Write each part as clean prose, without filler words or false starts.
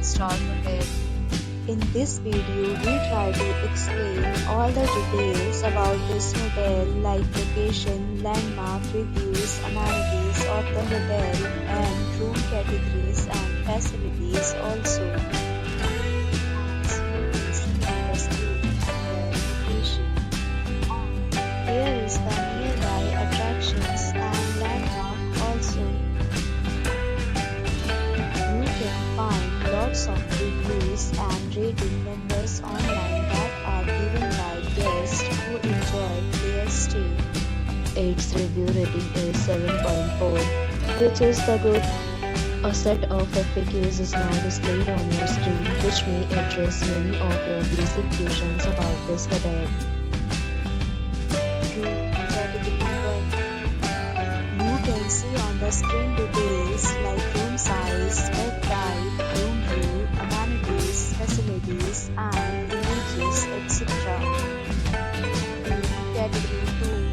5-star hotel. In this video, we try to explain all the details about this hotel like location, landmark, reviews, amenities of the hotel, and room categories and facilities also. Here is the nearby attractions and landmark also. You can find lots of reviews and rating numbers online that are given by guests who enjoyed their stay. Its review rating is 7.4, which is the good. A set of FAQs is now displayed on your screen, which may address many of your basic questions about this hotel. Room category 1. You can see on the screen details like room size, bed type, room view, amenities, facilities, and images, etc. Room category 2.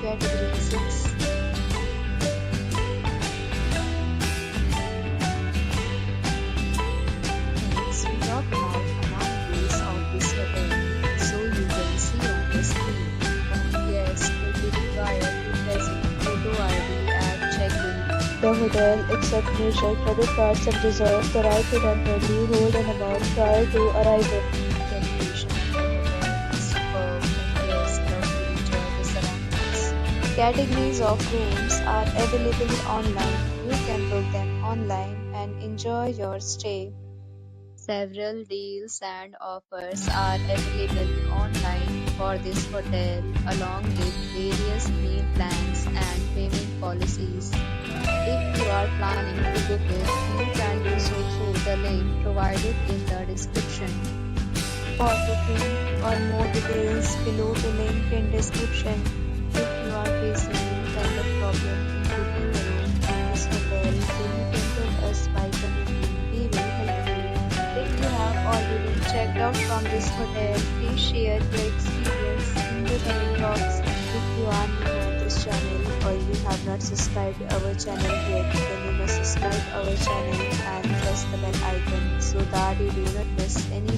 Category 6. Next, we talk about amenities of this hotel. So you can see on the screen. Guests will be required to present photo ID at check-in. The hotel accepts major credit cards and reserves the right to temporarily hold an amount prior to arrival. Categories of rooms are available online. You can book them online and enjoy your stay. Several deals and offers are available online for this hotel, along with various meal plans and payment policies. If you are planning to book it, you can do so through the link provided in the description. For booking or more details, below the link in description. If you are facing any kind of problem in booking a room in this hotel, then you can tell us by commenting. We will help you. If you have already checked out from this hotel, please share your experience in the comment box. If you are new on this channel or you have not subscribed our channel yet, then you must subscribe our channel and press the bell icon so that you do not miss any